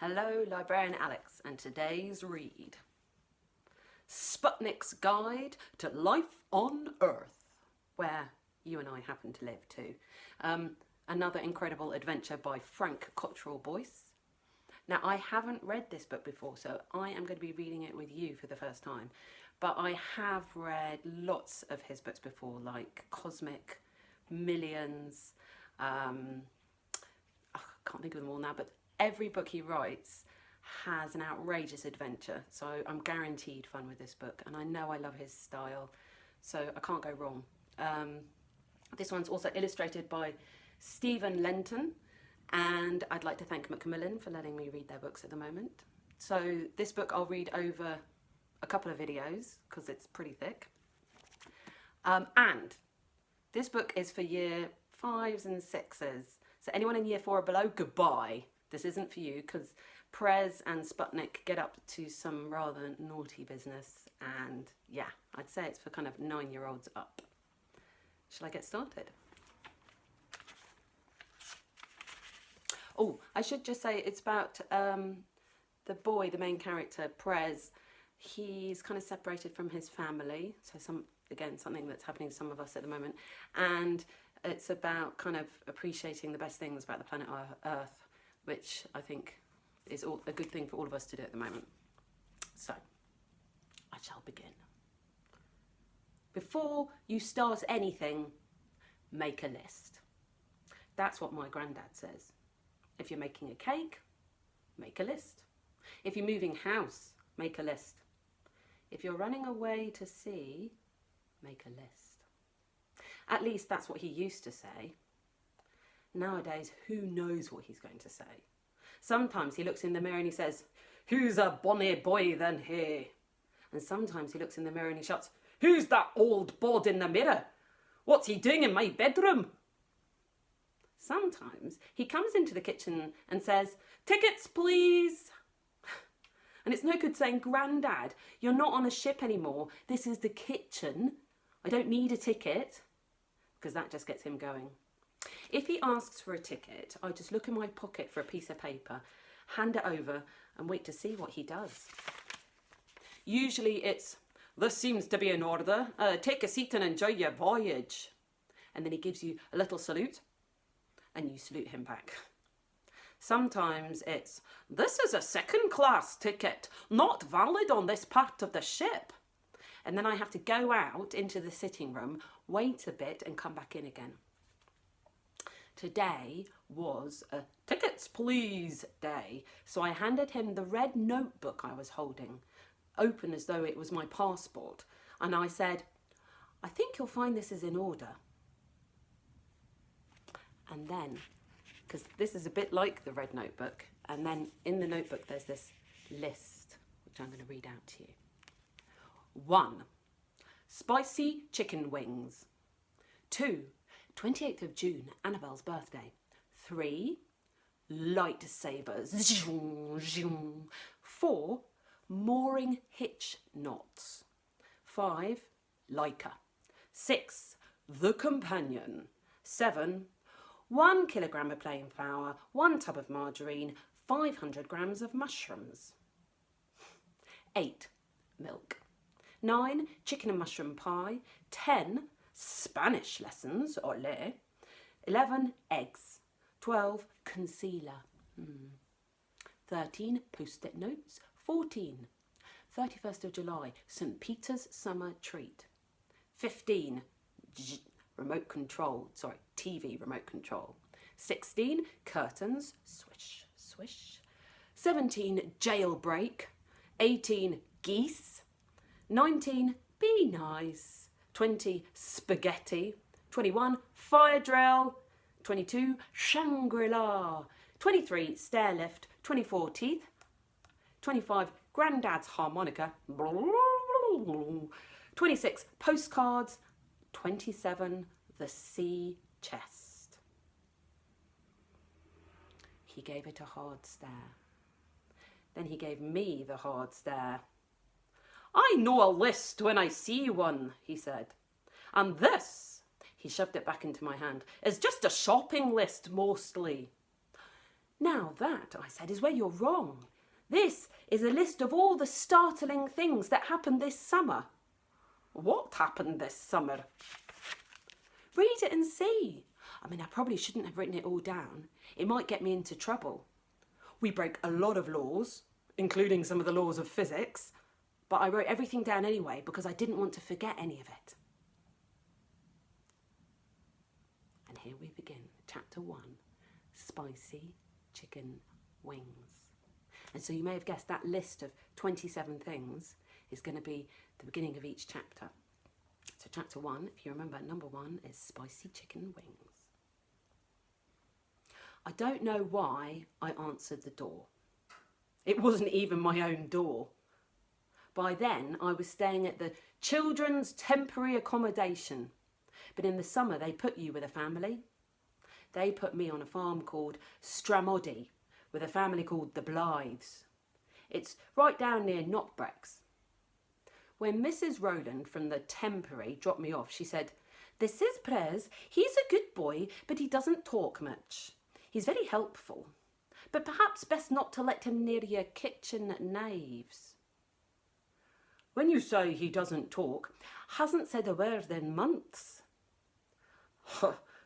Hello, Librarian Alex, and today's read, Sputnik's Guide to Life on Earth, where you and I happen to live too. Another incredible adventure by Cottrell-Boyce. Now, I haven't read this book before, so I am going to be reading it with you for the first time. But I have read lots of his books before, like Cosmic, Millions, I can't think of them all now, but every book he writes has an outrageous adventure, so I'm guaranteed fun with this book, and I know I love his style, so I can't go wrong. This one's also illustrated by Stephen Lenton, and I'd like to thank Macmillan for letting me read their books at the moment. So this book I'll read over a couple of videos because it's pretty thick. And this book is for year 5s and 6s. So anyone in year 4 or below, goodbye. This isn't for you because Prez and Sputnik get up to some rather naughty business, and yeah, I'd say it's for kind of 9-year-olds up. Shall I get started? Oh, I should just say it's about the boy, the main character, Prez. He's kind of separated from his family, so something that's happening to some of us at the moment, and it's about kind of appreciating the best things about the planet Earth, which I think is a good thing for all of us to do at the moment. So, I shall begin. Before you start anything, make a list. That's what my granddad says. If you're making a cake, make a list. If you're moving house, make a list. If you're running away to sea, make a list. At least that's what he used to say. Nowadays, who knows what he's going to say? Sometimes he looks in the mirror and he says, "Who's a bonny boy then he?" And sometimes he looks in the mirror and he shouts, "Who's that old bod in the mirror? What's he doing in my bedroom?" Sometimes he comes into the kitchen and says, "Tickets, please." And it's no good saying, "Grandad, you're not on a ship anymore. This is the kitchen. I don't need a ticket," because that just gets him going. If he asks for a ticket, I just look in my pocket for a piece of paper, hand it over, and wait to see what he does. Usually it's, "This seems to be in order. Take a seat and enjoy your voyage." And then he gives you a little salute, and you salute him back. Sometimes it's, "This is a second-class ticket, not valid on this part of the ship." And then I have to go out into the sitting room, wait a bit, and come back in again. Today was a "tickets please" day, so I handed him the red notebook I was holding, open as though it was my passport, and I said, "I think you'll find this is in order." And then, because this is a bit like the red notebook, and then in the notebook there's this list, which I'm going to read out to you. 1. Spicy chicken wings. 2. 28th of June, Annabelle's birthday. 3. Lightsabers. 4. Mooring hitch knots. 5. Leica. 6. The Companion. 7. 1 kilogram of plain flour, 1 tub of margarine, 500 grams of mushrooms. 8. Milk. 9. Chicken and mushroom pie. 10. Spanish lessons, ole. 11. Eggs. 12. Concealer. 13. Post-it notes. 14. 31st of July, St. Peter's summer treat. 15. TV remote control. 16. Curtains. Swish, swish. 17. Jailbreak. 18. Geese. 19. Be nice. 20. Spaghetti. 21. Fire drill. 22. Shangri-La. 23. Stair lift. 24. Teeth. 25. Granddad's harmonica. 26. Postcards. 27. The sea chest. He gave it a hard stare. Then he gave me the hard stare. "I know a list when I see one," he said. "And this," he shoved it back into my hand, "is just a shopping list mostly." Now that, I said, is where you're wrong. This is a list of all the startling things that happened this summer. What happened this summer? Read it and see. I mean, I probably shouldn't have written it all down. It might get me into trouble. We break a lot of laws, including some of the laws of physics, but I wrote everything down anyway because I didn't want to forget any of it. And here we begin, chapter 1, spicy chicken wings. And so you may have guessed that list of 27 things is going to be the beginning of each chapter. So chapter 1, if you remember, number 1 is spicy chicken wings. I don't know why I answered the door. It wasn't even my own door. By then, I was staying at the Children's Temporary Accommodation. But in the summer, they put you with a family. They put me on a farm called Stramoddy with a family called the Blythes. It's right down near Knockbrex. When Mrs. Rowland from the Temporary dropped me off, she said, "This is Prez. He's a good boy, but he doesn't talk much. He's very helpful, but perhaps best not to let him near your kitchen knives." When you say he doesn't talk, hasn't said a word in months.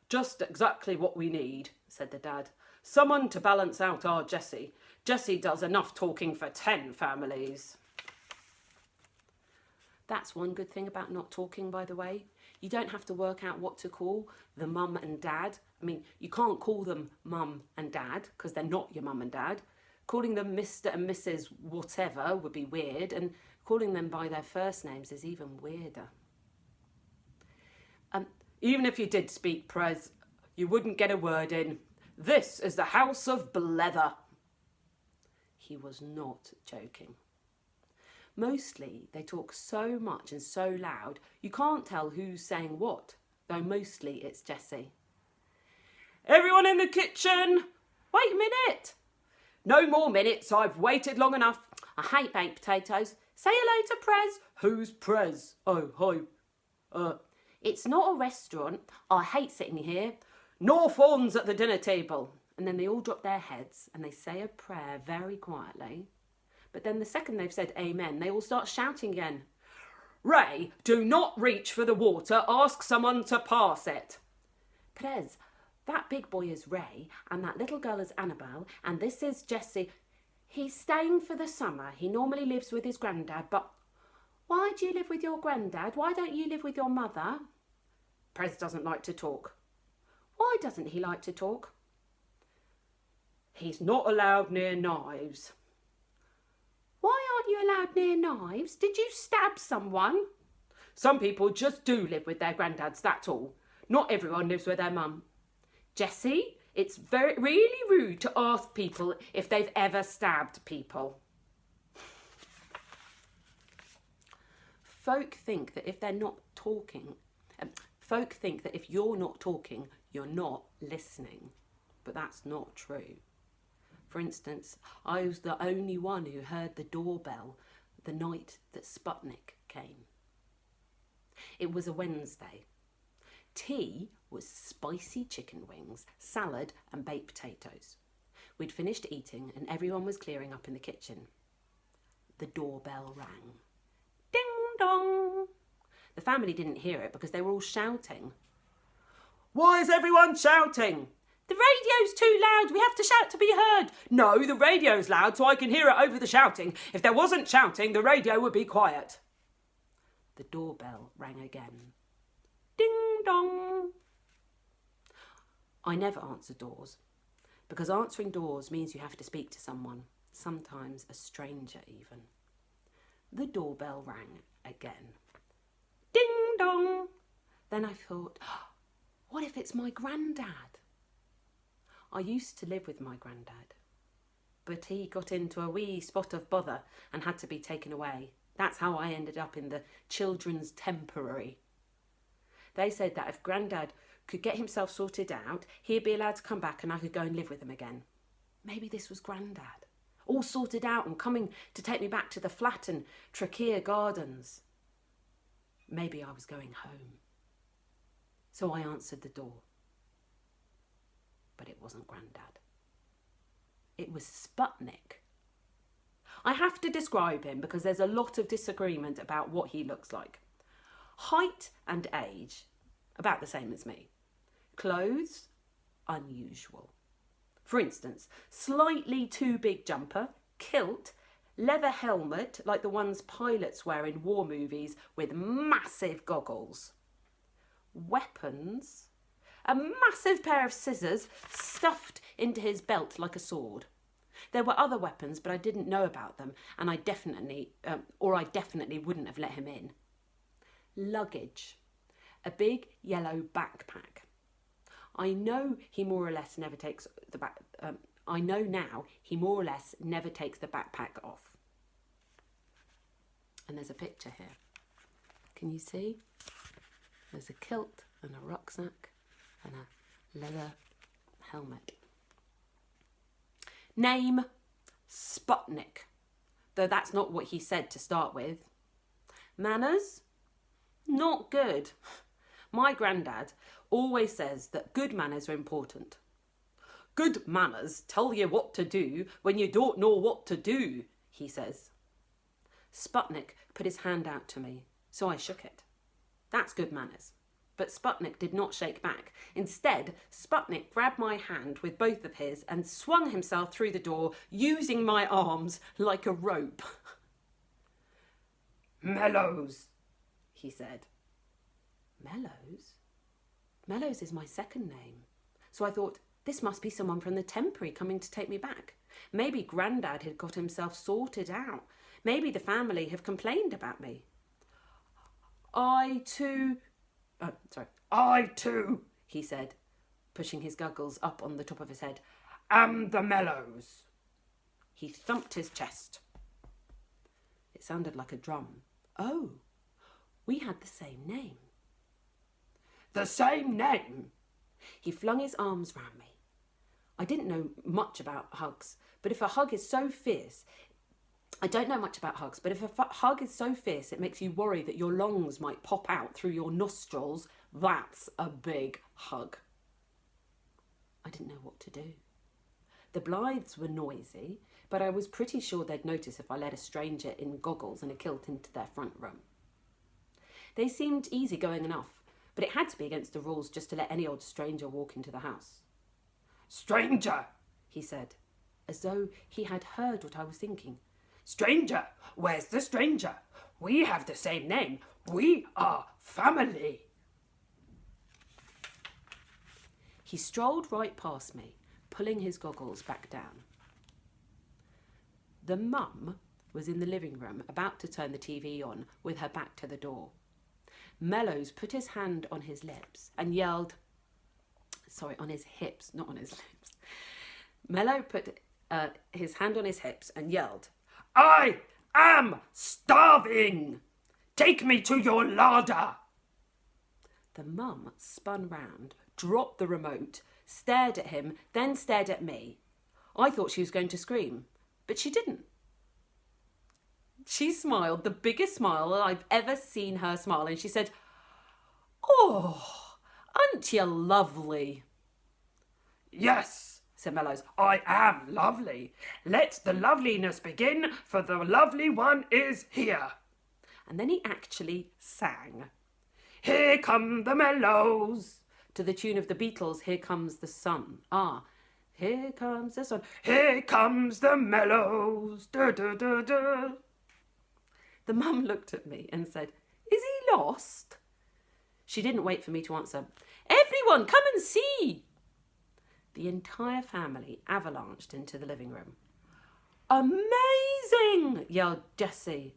Just exactly what we need, said the dad. Someone to balance out our Jessie. Jessie does enough talking for 10 families. That's one good thing about not talking, by the way. You don't have to work out what to call the mum and dad. I mean, you can't call them mum and dad because they're not your mum and dad. Calling them Mr. and Mrs. whatever would be weird, and calling them by their first names is even weirder. Even if you did speak Prez, you wouldn't get a word in. This is the house of Blether. He was not joking. Mostly they talk so much and so loud you can't tell who's saying what, though mostly it's Jessie. Everyone in the kitchen! Wait a minute! No more minutes, I've waited long enough. I hate baked potatoes. Say hello to Prez. Who's Prez? Oh, hi. It's not a restaurant. I hate sitting here. No phones at the dinner table. And then they all drop their heads and they say a prayer very quietly. But then the second they've said amen, they all start shouting again. Ray, do not reach for the water. Ask someone to pass it. Prez, that big boy is Ray and that little girl is Annabelle and this is Jessie. He's staying for the summer. He normally lives with his granddad, but why do you live with your granddad? Why don't you live with your mother? Prez doesn't like to talk. Why doesn't he like to talk? He's not allowed near knives. Why aren't you allowed near knives? Did you stab someone? Some people just do live with their granddads, that's all. Not everyone lives with their mum. Jessie, it's really rude to ask people if they've ever stabbed people. Folk think that if you're not talking, you're not listening. But that's not true. For instance, I was the only one who heard the doorbell the night that Sputnik came. It was a Wednesday. Tea was spicy chicken wings, salad and baked potatoes. We'd finished eating and everyone was clearing up in the kitchen. The doorbell rang. Ding dong! The family didn't hear it because they were all shouting. Why is everyone shouting? The radio's too loud. We have to shout to be heard. No, the radio's loud so I can hear it over the shouting. If there wasn't shouting, the radio would be quiet. The doorbell rang again. Ding dong. I never answer doors because answering doors means you have to speak to someone, sometimes a stranger even. The doorbell rang again. Ding dong. Then I thought, what if it's my granddad? I used to live with my granddad, but he got into a wee spot of bother and had to be taken away. That's how I ended up in the Children's Temporary. They said that if Grandad could get himself sorted out, he'd be allowed to come back and I could go and live with him again. Maybe this was Grandad, all sorted out and coming to take me back to the flat in Trachea Gardens. Maybe I was going home. So I answered the door. But it wasn't Grandad. It was Sputnik. I have to describe him because there's a lot of disagreement about what he looks like. Height and age, about the same as me. Clothes, unusual. For instance, slightly too big jumper, kilt, leather helmet like the ones pilots wear in war movies with massive goggles. Weapons, a massive pair of scissors stuffed into his belt like a sword. There were other weapons, but I didn't know about them, and I definitely wouldn't have let him in. Luggage, a big yellow backpack. I know he more or less never takes the back. I know now he more or less never takes the backpack off. And there's a picture here. Can you see? There's a kilt and a rucksack and a leather helmet. Name, Sputnik, though that's not what he said to start with. Manners, not good. My granddad always says that good manners are important. Good manners tell you what to do when you don't know what to do, he says. Sputnik put his hand out to me, so I shook it. That's good manners. But Sputnik did not shake back. Instead, Sputnik grabbed my hand with both of his and swung himself through the door, using my arms like a rope. Mellows, he said. Mellows? Mellows is my second name. So I thought, this must be someone from the temporary coming to take me back. Maybe Grandad had got himself sorted out. Maybe the family have complained about me. I too, he said, pushing his goggles up on the top of his head, am the Mellows. He thumped his chest. It sounded like a drum. Oh, we had the same name. The same name? He flung his arms round me. I didn't know much about hugs, but if a hug is so fierce, I don't know much about hugs, but if a hug is so fierce it makes you worry that your lungs might pop out through your nostrils, that's a big hug. I didn't know what to do. The Blythes were noisy, but I was pretty sure they'd notice if I let a stranger in goggles and a kilt into their front room. They seemed easygoing enough, but it had to be against the rules just to let any old stranger walk into the house. Stranger, he said, as though he had heard what I was thinking. Stranger, where's the stranger? We have the same name. We are family. He strolled right past me, pulling his goggles back down. The mum was in the living room, about to turn the TV on, with her back to the door. Mellows put his hand on his lips and yelled, on his hips, not on his lips. Mellow put his hand on his hips and yelled, I am starving! Take me to your larder! The mum spun round, dropped the remote, stared at him, then stared at me. I thought she was going to scream, but she didn't. She smiled, the biggest smile I've ever seen her smile, and she said, Oh, aren't you lovely? Yes, said Mellows, I am lovely. Let the loveliness begin, for the lovely one is here. And then he actually sang. Here come the Mellows, to the tune of the Beatles' Here Comes the Sun. Ah, here comes the sun. Here comes the Mellows. Da, da, da, da. The mum looked at me and said, Is he lost? She didn't wait for me to answer. Everyone, come and see! The entire family avalanched into the living room. Amazing! Yelled Jessie.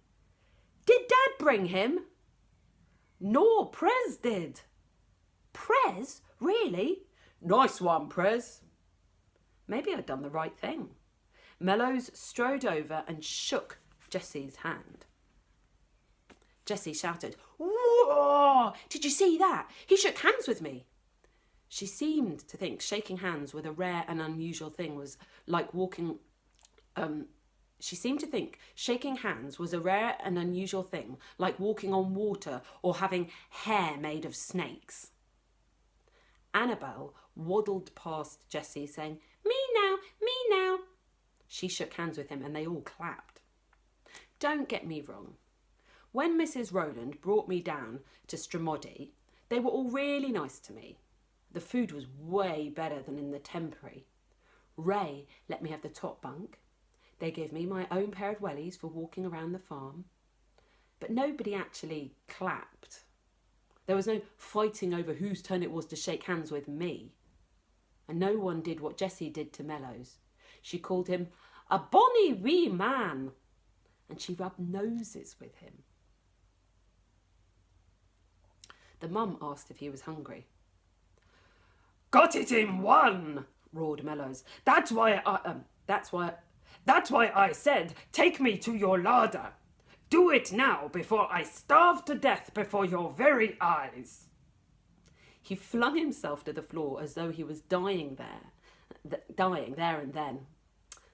Did Dad bring him? No, Prez did. Prez? Really? Nice one, Prez. Maybe I'd done the right thing. Mellows strode over and shook Jessie's hand. Jessie shouted, Whoa! Did you see that? He shook hands with me. She seemed to think shaking hands with a rare and unusual thing was like walking... She seemed to think shaking hands was a rare and unusual thing, like walking on water or having hair made of snakes. Annabelle waddled past Jessie, saying, Me now, me now. She shook hands with him and they all clapped. Don't get me wrong. When Mrs. Rowland brought me down to Stramoddy, they were all really nice to me. The food was way better than in the Temporary. Ray let me have the top bunk. They gave me my own pair of wellies for walking around the farm. But nobody actually clapped. There was no fighting over whose turn it was to shake hands with me. And no one did what Jessie did to Mellows. She called him a bonny wee man, and she rubbed noses with him. The mum asked if he was hungry. "Got it in one," roared Mellows. That's why I said, take me to your larder. Do it now before I starve to death before your very eyes. He flung himself to the floor as though he was dying there and then.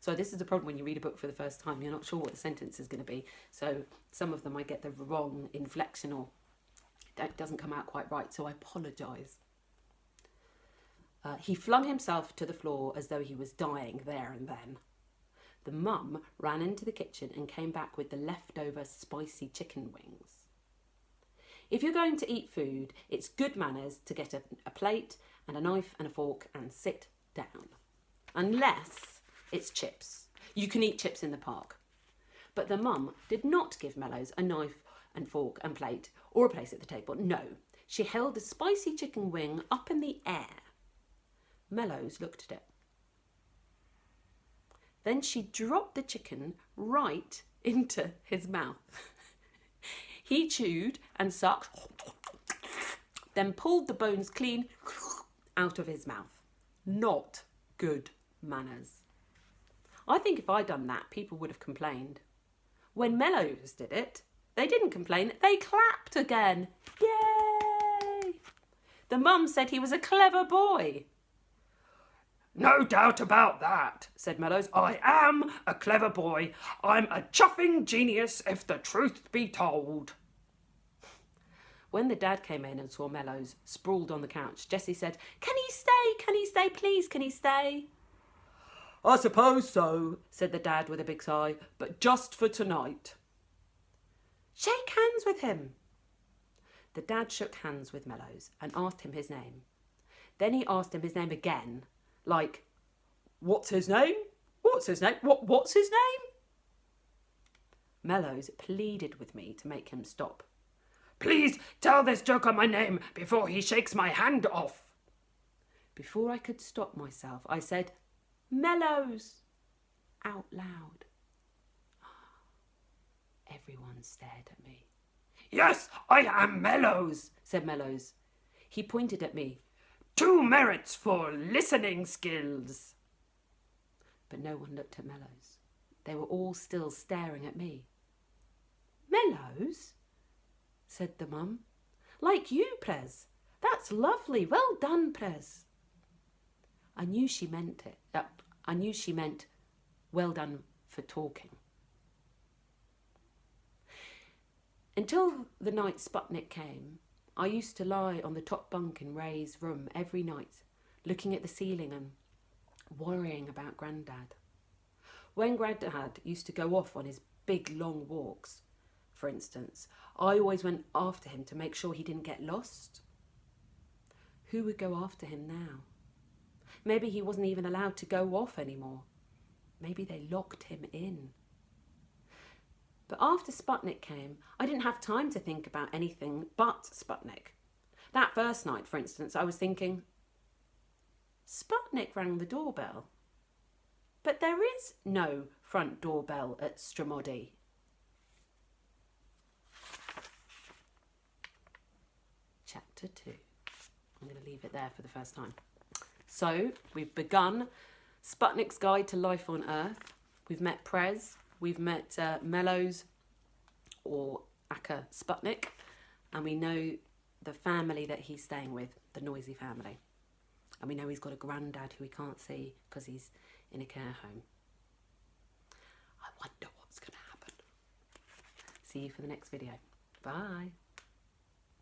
So this is the problem when you read a book for the first time. You're not sure what the sentence is going to be. So some of them might get the wrong inflection or that doesn't come out quite right. So I apologise. He flung himself to the floor as though he was dying there and then. The mum ran into the kitchen and came back with the leftover spicy chicken wings. If you're going to eat food, it's good manners to get a plate and a knife and a fork and sit down. Unless it's chips. You can eat chips in the park. But the mum did not give Mellows a knife and fork and plate or a place at the table. No, she held a spicy chicken wing up in the air. Mellows looked at it. Then she dropped the chicken right into his mouth. He chewed and sucked, then pulled the bones clean out of his mouth. Not good manners. I think if I'd done that, people would have complained. When Mellows did it, they didn't complain, they clapped again. Yay! The mum said he was a clever boy. No doubt about that, said Mellows. I am a clever boy. I'm a chuffing genius, if the truth be told. When the dad came in and saw Mellows sprawled on the couch, Jessie said, Can he stay? Can he stay? Please, can he stay? I suppose so, said the dad with a big sigh, but just for tonight. Shake hands with him. The dad shook hands with Mellows and asked him his name. Then he asked him his name again, like, what's his name? What's his name? What's his name? Mellows pleaded with me to make him stop. Please tell this joker my name before he shakes my hand off. Before I could stop myself, I said, Mellows, out loud. Everyone stared at me. Yes, I am Mellows, said Mellows. He pointed at me. 2 merits for listening skills. But no one looked at Mellows. They were all still staring at me. Mellows? Said the mum. Like you, Prez. That's lovely. Well done, Prez. I knew she meant it. I knew she meant well done for talking. Until the night Sputnik came, I used to lie on the top bunk in Ray's room every night, looking at the ceiling and worrying about Grandad. When Grandad used to go off on his big long walks, for instance, I always went after him to make sure he didn't get lost. Who would go after him now? Maybe he wasn't even allowed to go off anymore. Maybe they locked him in. But after Sputnik came, I didn't have time to think about anything but Sputnik. That first night, for instance, I was thinking, Sputnik rang the doorbell. But there is no front doorbell at Stramoddy. Chapter 2. I'm going to leave it there for the first time. So, we've begun Sputnik's Guide to Life on Earth. We've met Prez. We've met Mellows, or Aka Sputnik, and we know the family that he's staying with, the noisy family. And we know he's got a granddad who we can't see because he's in a care home. I wonder what's going to happen. See you for the next video. Bye.